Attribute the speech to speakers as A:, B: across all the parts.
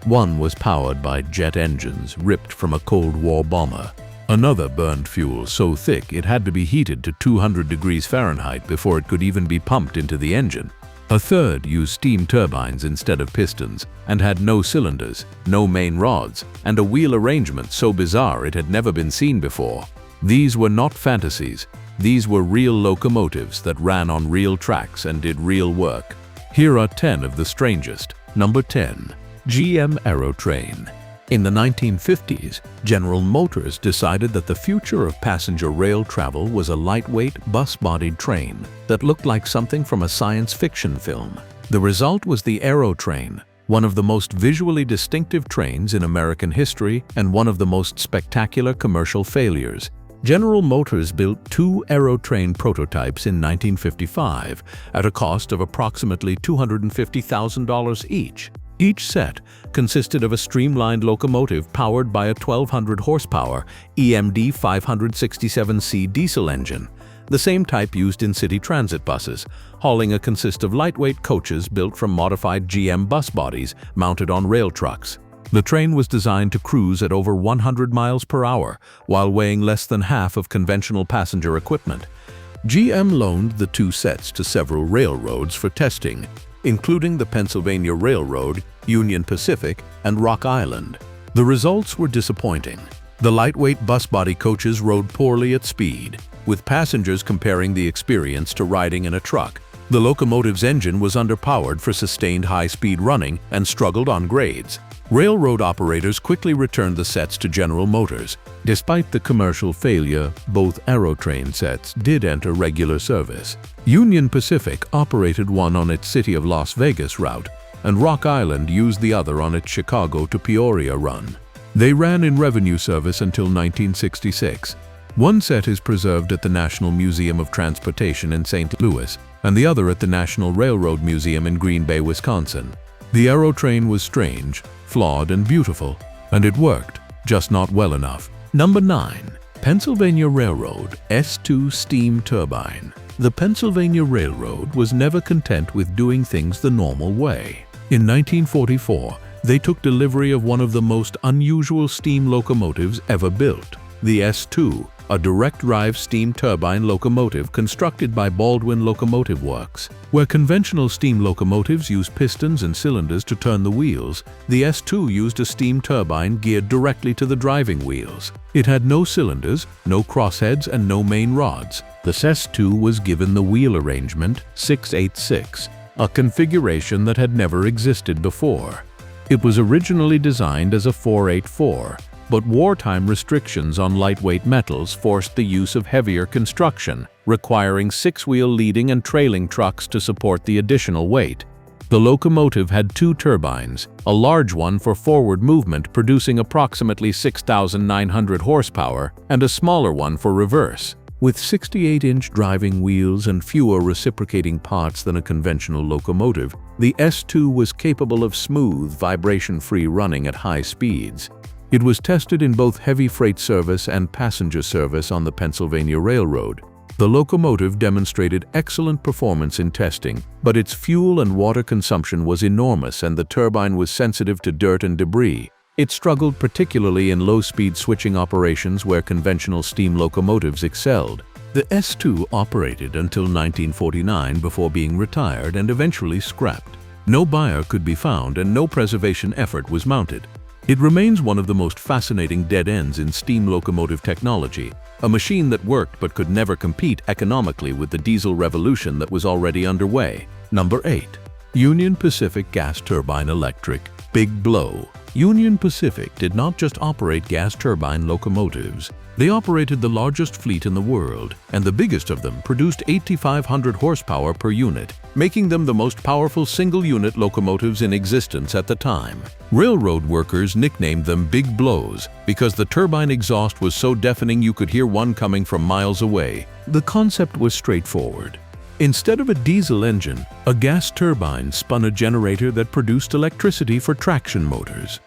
A: One was powered by jet engines ripped from a Cold War bomber. Another burned fuel so thick it had to be heated to 200 degrees Fahrenheit before it could even be pumped into the engine. A third used steam turbines instead of pistons and had no cylinders, no main rods, and a wheel arrangement so bizarre it had never been seen before. These were not fantasies. These were real locomotives that ran on real tracks and did real work. Here are 10 of the strangest. Number 10. GM Aerotrain. In the 1950s, General Motors decided that the future of passenger rail travel was a lightweight, bus-bodied train that looked like something from a science fiction film. The result was the Aerotrain, one of the most visually distinctive trains in American history and one of the most spectacular commercial failures. General Motors built 2 Aerotrain prototypes in 1955 at a cost of approximately $250,000 each. Each set consisted of a streamlined locomotive powered by a 1,200 horsepower EMD 567C diesel engine, the same type used in city transit buses. Hauling a consist of lightweight coaches built from modified GM bus bodies mounted on rail trucks. The train was designed to cruise at over 100 miles per hour while weighing less than half of conventional passenger equipment. GM loaned the 2 sets to several railroads for testing, including the Pennsylvania Railroad, Union Pacific, and Rock Island. The results were disappointing. The lightweight bus body coaches rode poorly at speed, with passengers comparing the experience to riding in a truck. The locomotive's engine was underpowered for sustained high-speed running and struggled on grades. Railroad operators quickly returned the sets to General Motors. Despite the commercial failure, both Aerotrain sets did enter regular service. Union Pacific operated one on its City of Las Vegas route, and Rock Island used the other on its Chicago to Peoria run. They ran in revenue service until 1966. One set is preserved at the National Museum of Transportation in St. Louis, and the other at the National Railroad Museum in Green Bay, Wisconsin. The Aerotrain was strange, flawed, and beautiful, and it worked, just not well enough. Number 9. Pennsylvania Railroad S2 Steam Turbine. The Pennsylvania Railroad was never content with doing things the normal way. In 1944, they took delivery of one of the most unusual steam locomotives ever built, the S2, a direct-drive steam turbine locomotive constructed by Baldwin Locomotive Works. Where conventional steam locomotives use pistons and cylinders to turn the wheels, the S2 used a steam turbine geared directly to the driving wheels. It had no cylinders, no crossheads, and no main rods. The S2 was given the wheel arrangement 686, a configuration that had never existed before. It was originally designed as a 484, but wartime restrictions on lightweight metals forced the use of heavier construction, requiring 6-wheel leading and trailing trucks to support the additional weight. The locomotive had 2 turbines, a large one for forward movement producing approximately 6,900 horsepower and a smaller one for reverse. With 68-inch driving wheels and fewer reciprocating parts than a conventional locomotive, the S2 was capable of smooth, vibration-free running at high speeds. It was tested in both heavy freight service and passenger service on the Pennsylvania Railroad. The locomotive demonstrated excellent performance in testing, but its fuel and water consumption was enormous and the turbine was sensitive to dirt and debris. It struggled particularly in low-speed switching operations where conventional steam locomotives excelled. The S2 operated until 1949 before being retired and eventually scrapped. No buyer could be found and no preservation effort was mounted. It remains one of the most fascinating dead ends in steam locomotive technology, a machine that worked but could never compete economically with the diesel revolution that was already underway. Number 8. Union Pacific Gas Turbine Electric. Big blow. Union Pacific did not just operate gas turbine locomotives. They operated the largest fleet in the world, and the biggest of them produced 8,500 horsepower per unit, making them the most powerful single-unit locomotives in existence at the time. Railroad workers nicknamed them Big Blows because the turbine exhaust was so deafening you could hear one coming from miles away. The concept was straightforward. Instead of a diesel engine, a gas turbine spun a generator that produced electricity for traction motors.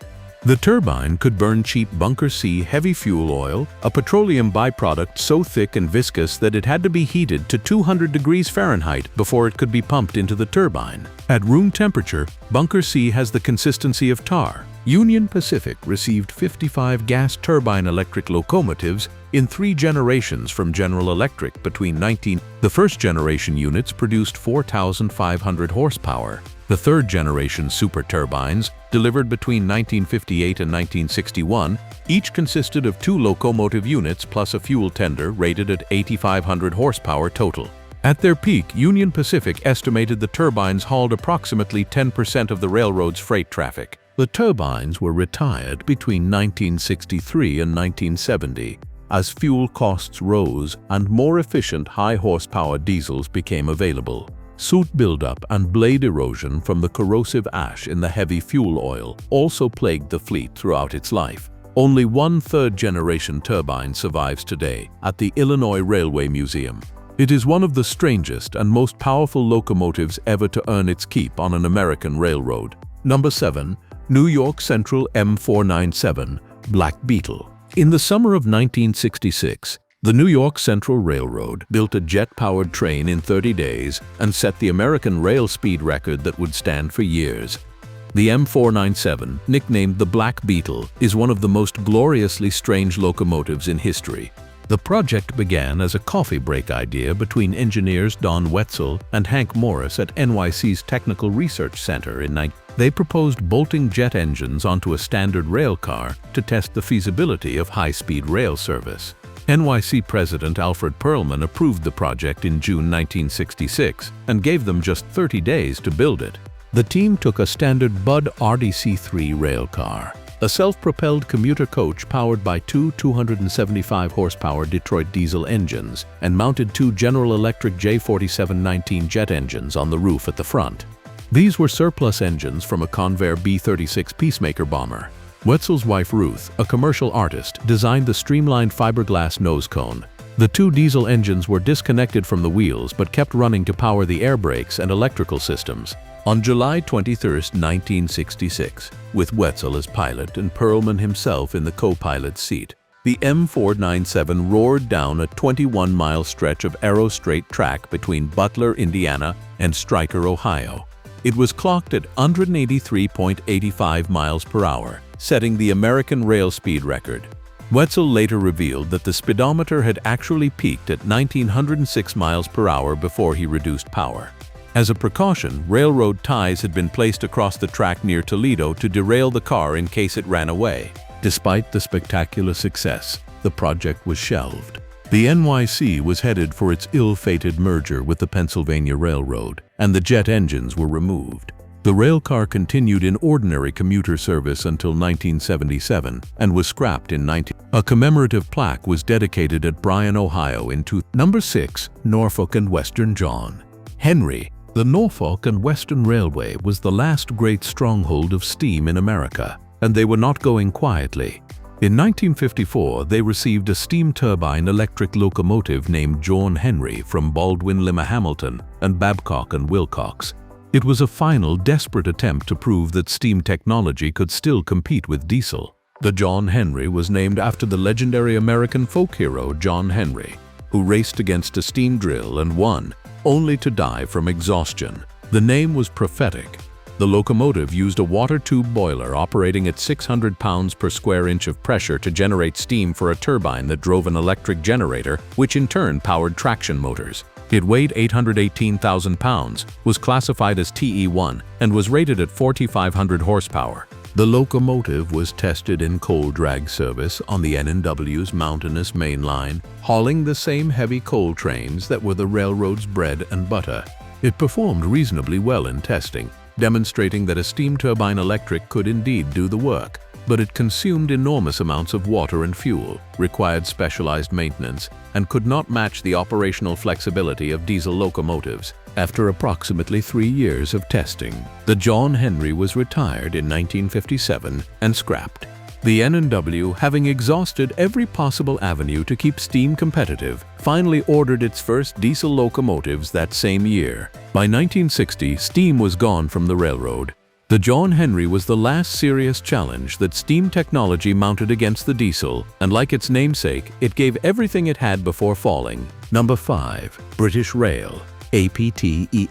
A: The turbine could burn cheap Bunker C heavy fuel oil, a petroleum byproduct so thick and viscous that it had to be heated to 200 degrees Fahrenheit before it could be pumped into the turbine. At room temperature, Bunker C has the consistency of tar, Union Pacific received 55 gas turbine electric locomotives in 3 generations from General Electric between 19. The first generation units produced 4,500 horsepower. The third generation super turbines, delivered between 1958 and 1961, each consisted of 2 locomotive units plus a fuel tender rated at 8,500 horsepower total. At their peak, Union Pacific estimated the turbines hauled approximately 10% of the railroad's freight traffic. The turbines were retired between 1963 and 1970 as fuel costs rose and more efficient high-horsepower diesels became available. Soot buildup and blade erosion from the corrosive ash in the heavy fuel oil also plagued the fleet throughout its life. Only one third-generation turbine survives today at the Illinois Railway Museum. It is one of the strangest and most powerful locomotives ever to earn its keep on an American railroad. Number 7. New York Central M497 Black Beetle. In the summer of 1966, the New York Central Railroad built a jet-powered train in 30 days and set the American rail speed record that would stand for years. The M497, nicknamed the Black Beetle, is one of the most gloriously strange locomotives in history. The project began as a coffee break idea between engineers Don Wetzel and Hank Morris at NYC's Technical Research Center in 19. They proposed bolting jet engines onto a standard rail car to test the feasibility of high-speed rail service. NYC President Alfred Perlman approved the project in June 1966 and gave them just 30 days to build it. The team took a standard Budd RDC-3 rail car, a self-propelled commuter coach powered by 2 275-horsepower Detroit diesel engines, and mounted 2 General Electric J4719 jet engines on the roof at the front. These were surplus engines from a Convair B-36 Peacemaker bomber. Wetzel's wife Ruth, a commercial artist, designed the streamlined fiberglass nose cone. The 2 diesel engines were disconnected from the wheels but kept running to power the air brakes and electrical systems. On July 23, 1966, with Wetzel as pilot and Perlman himself in the co-pilot's seat, the M497 roared down a 21-mile stretch of Arrow Straight track between Butler, Indiana, and Stryker, Ohio. It was clocked at 183.85 miles per hour, setting the American rail speed record. Wetzel later revealed that the speedometer had actually peaked at 1,906 miles per hour before he reduced power. As a precaution, railroad ties had been placed across the track near Toledo to derail the car in case it ran away. Despite the spectacular success, the project was shelved. The NYC was headed for its ill-fated merger with the Pennsylvania Railroad, and the jet engines were removed. The railcar continued in ordinary commuter service until 1977 and was scrapped in 19. A commemorative plaque was dedicated at Bryan, Ohio in Number 6. Norfolk and Western Jawn. Henry. The Norfolk and Western Railway was the last great stronghold of steam in America, and they were not going quietly. In 1954, they received a steam turbine electric locomotive named Jawn Henry from Baldwin Lima Hamilton and Babcock and Wilcox. It was a final, desperate attempt to prove that steam technology could still compete with diesel. The Jawn Henry was named after the legendary American folk hero John Henry, who raced against a steam drill and won, only to die from exhaustion. The name was prophetic. The locomotive used a water tube boiler operating at 600 pounds per square inch of pressure to generate steam for a turbine that drove an electric generator, which in turn powered traction motors. It weighed 818,000 pounds, was classified as TE1, and was rated at 4,500 horsepower. The locomotive was tested in coal drag service on the N&W's mountainous main line, hauling the same heavy coal trains that were the railroad's bread and butter. It performed reasonably well in testing, demonstrating that a steam turbine electric could indeed do the work, but it consumed enormous amounts of water and fuel, required specialized maintenance, and could not match the operational flexibility of diesel locomotives. After approximately 3 years of testing, the Jawn Henry was retired in 1957 and scrapped. The N&W, having exhausted every possible avenue to keep steam competitive, finally ordered its first diesel locomotives that same year. By 1960, steam was gone from the railroad. The Jawn Henry was the last serious challenge that steam technology mounted against the diesel, and like its namesake, it gave everything it had before falling. Number 5. British Rail. APT-E.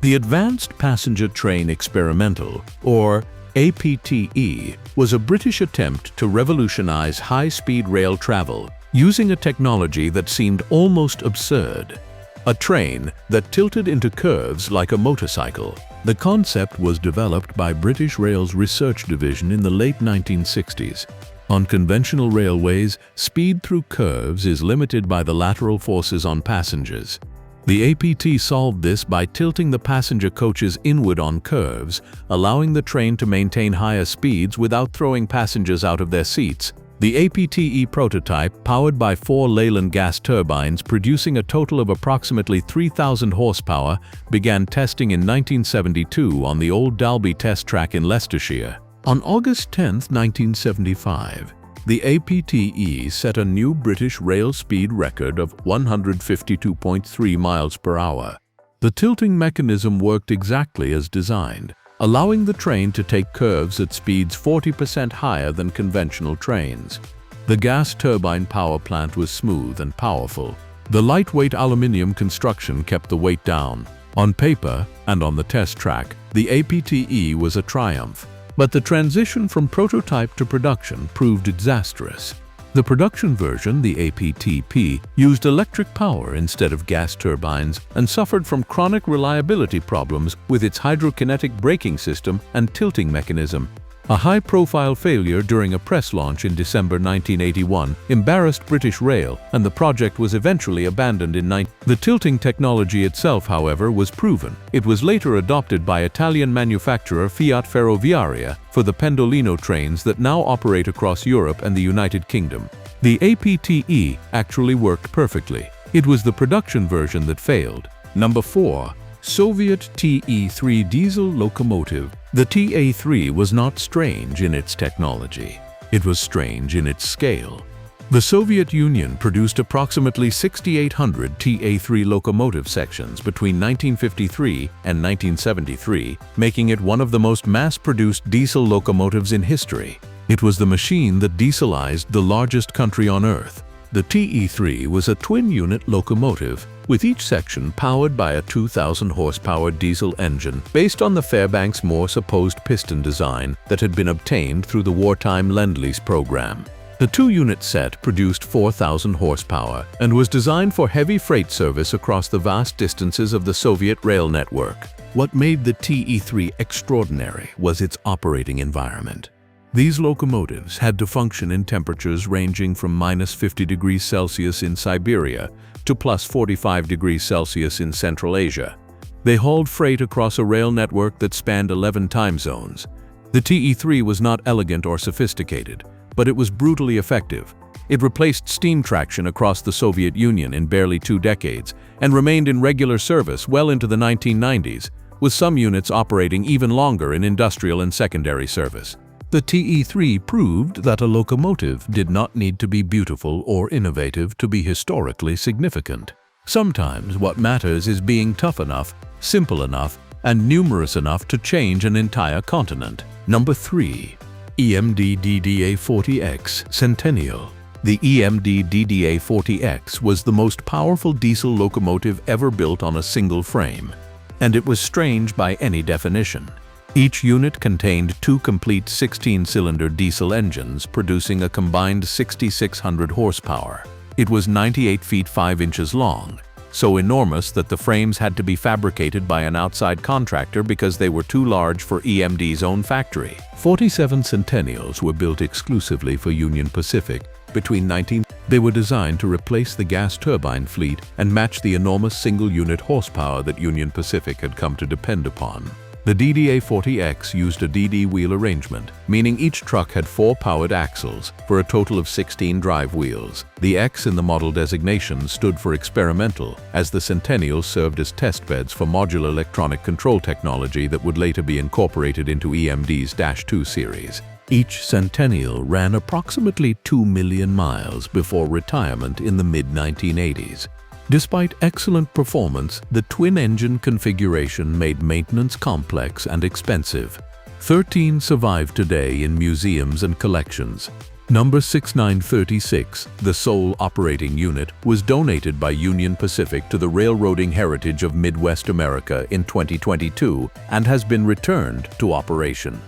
A: The Advanced Passenger Train Experimental, or APT-E was a British attempt to revolutionize high-speed rail travel using a technology that seemed almost absurd. A train that tilted into curves like a motorcycle. The concept was developed by British Rail's research division in the late 1960s. On conventional railways, speed through curves is limited by the lateral forces on passengers. The APT solved this by tilting the passenger coaches inward on curves, allowing the train to maintain higher speeds without throwing passengers out of their seats. The APT-E prototype, powered by 4 Leyland gas turbines producing a total of approximately 3,000 horsepower, began testing in 1972 on the Old Dalby test track in Leicestershire. On August 10, 1975, the APT-E set a new British rail speed record of 152.3 miles per hour. The tilting mechanism worked exactly as designed, allowing the train to take curves at speeds 40% higher than conventional trains. The gas turbine power plant was smooth and powerful. The lightweight aluminium construction kept the weight down. On paper and on the test track, the APT-E was a triumph. But the transition from prototype to production proved disastrous. The production version, the APT-P, used electric power instead of gas turbines and suffered from chronic reliability problems with its hydrokinetic braking system and tilting mechanism. A high-profile failure during a press launch in December 1981 embarrassed British Rail, and the project was eventually abandoned in The tilting technology itself, however, was proven. It was later adopted by Italian manufacturer Fiat Ferroviaria for the Pendolino trains that now operate across Europe and the United Kingdom. The APT-E actually worked perfectly. It was the production version that failed. Number 4. Soviet TE3 diesel locomotive. The TA3 was not strange in its technology. It was strange in its scale. The Soviet Union produced approximately 6,800 TA3 locomotive sections between 1953 and 1973, making it one of the most mass-produced diesel locomotives in history. It was the machine that dieselized the largest country on Earth. The TE3 was a twin-unit locomotive, with each section powered by a 2,000 horsepower diesel engine based on the Fairbanks-Morse opposed piston design that had been obtained through the wartime Lend-Lease program. The 2-unit set produced 4,000 horsepower and was designed for heavy freight service across the vast distances of the Soviet rail network. What made the TE3 extraordinary was its operating environment. These locomotives had to function in temperatures ranging from -50 degrees Celsius in Siberia to +45 degrees Celsius in Central Asia. They hauled freight across a rail network that spanned 11 time zones. The TE3 was not elegant or sophisticated, but it was brutally effective. It replaced steam traction across the Soviet Union in barely 2 decades and remained in regular service well into the 1990s, with some units operating even longer in industrial and secondary service. The TE3 proved that a locomotive did not need to be beautiful or innovative to be historically significant. Sometimes what matters is being tough enough, simple enough, and numerous enough to change an entire continent. Number 3. EMD DDA-40X Centennial. The EMD DDA-40X was the most powerful diesel locomotive ever built on a single frame, and it was strange by any definition. Each unit contained 2 complete 16-cylinder diesel engines producing a combined 6,600 horsepower. It was 98 feet 5 inches long, so enormous that the frames had to be fabricated by an outside contractor because they were too large for EMD's own factory. 47 Centennials were built exclusively for Union Pacific between 19. They were designed to replace the gas turbine fleet and match the enormous single-unit horsepower that Union Pacific had come to depend upon. The DDA-40X used a DD wheel arrangement, meaning each truck had 4 powered axles for a total of 16 drive wheels. The X in the model designation stood for experimental, as the Centennials served as testbeds for modular electronic control technology that would later be incorporated into EMD's -2 series. Each Centennial ran approximately 2 million miles before retirement in the mid-1980s. Despite excellent performance, the twin-engine configuration made maintenance complex and expensive. 13 survive today in museums and collections. Number 6936, the sole operating unit, was donated by Union Pacific to the railroading heritage of Midwest America in 2022 and has been returned to operation.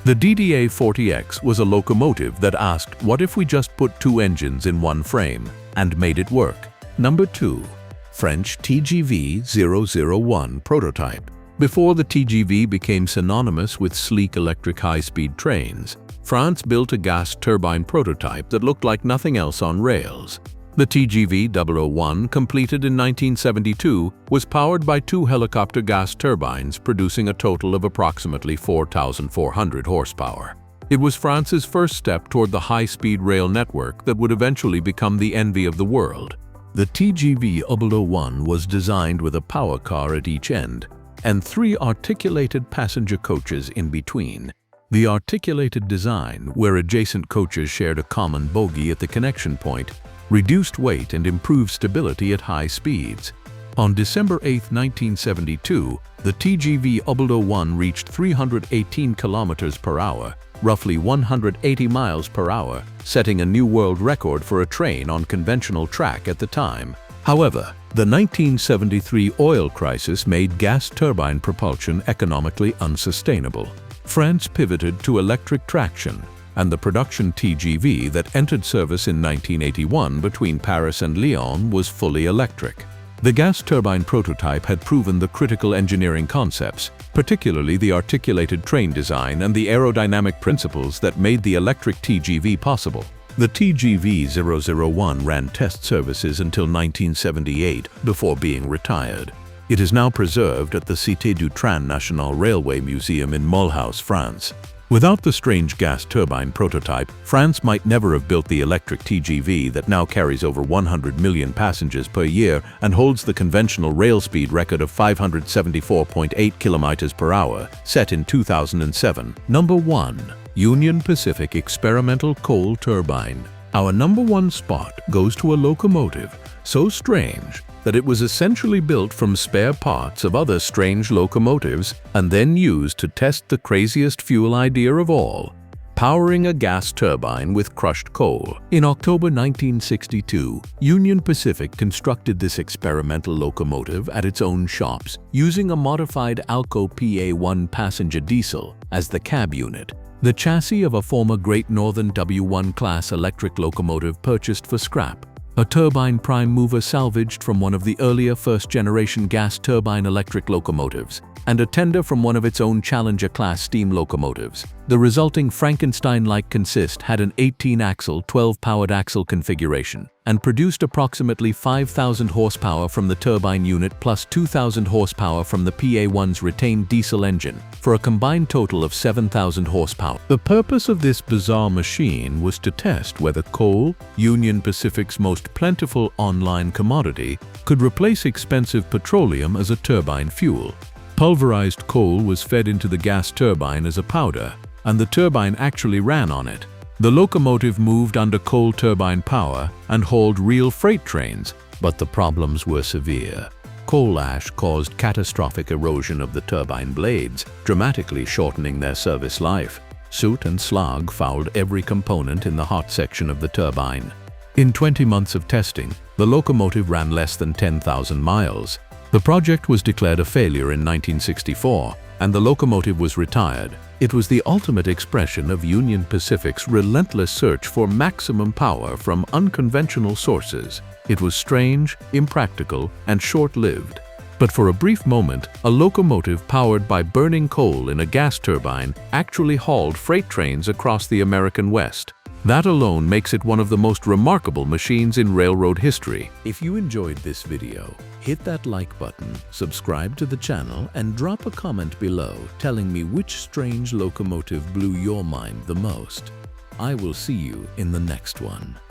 A: The DDA-40X was a locomotive that asked, what if we just put two engines in one frame, and made it work? Number 2. French TGV-001 prototype. Before the TGV became synonymous with sleek electric high-speed trains, France built a gas turbine prototype that looked like nothing else on rails. The TGV-001, completed in 1972, was powered by two helicopter gas turbines producing a total of approximately 4,400 horsepower. It was France's first step toward the high-speed rail network that would eventually become the envy of the world. The TGV-001 was designed with a power car at each end and 3 articulated passenger coaches in between. The articulated design, where adjacent coaches shared a common bogie at the connection point, reduced weight and improved stability at high speeds. On December 8, 1972, the TGV-001 reached 318 km per hour, roughly 180 miles per hour, setting a new world record for a train on conventional track at the time. However, the 1973 oil crisis made gas turbine propulsion economically unsustainable. France pivoted to electric traction, and the production TGV that entered service in 1981 between Paris and Lyon was fully electric. The gas turbine prototype had proven the critical engineering concepts, particularly the articulated train design and the aerodynamic principles that made the electric TGV possible. The TGV-001 ran test services until 1978 before being retired. It is now preserved at the Cité du Train National Railway Museum in Mulhouse, France. Without the strange gas turbine prototype, France might never have built the electric TGV that now carries over 100 million passengers per year and holds the conventional rail speed record of 574.8 km per hour, set in 2007. Number 1. Union Pacific Experimental Coal Turbine. Our number 1 spot goes to a locomotive so strange that it was essentially built from spare parts of other strange locomotives and then used to test the craziest fuel idea of all: powering a gas turbine with crushed coal. In October 1962, Union Pacific constructed this experimental locomotive at its own shops, using a modified Alco PA-1 passenger diesel as the cab unit, the chassis of a former Great Northern W1 class electric locomotive purchased for scrap, a turbine prime mover salvaged from one of the earlier first-generation gas turbine electric locomotives, and a tender from one of its own Challenger-class steam locomotives. The resulting Frankenstein-like consist had an 18-axle, 12-powered axle configuration and produced approximately 5,000 horsepower from the turbine unit plus 2,000 horsepower from the PA-1's retained diesel engine, for a combined total of 7,000 horsepower. The purpose of this bizarre machine was to test whether coal, Union Pacific's most plentiful online commodity, could replace expensive petroleum as a turbine fuel. Pulverized coal was fed into the gas turbine as a powder, and the turbine actually ran on it. The locomotive moved under coal turbine power and hauled real freight trains, but the problems were severe. Coal ash caused catastrophic erosion of the turbine blades, dramatically shortening their service life. Soot and slag fouled every component in the hot section of the turbine. In 20 months of testing, the locomotive ran less than 10,000 miles. The project was declared a failure in 1964, and the locomotive was retired. It was the ultimate expression of Union Pacific's relentless search for maximum power from unconventional sources. It was strange, impractical, and short-lived. But for a brief moment, a locomotive powered by burning coal in a gas turbine actually hauled freight trains across the American West. That alone makes it one of the most remarkable machines in railroad history. If you enjoyed this video, hit that like button, subscribe to the channel, and drop a comment below telling me which strange locomotive blew your mind the most. I will see you in the next one.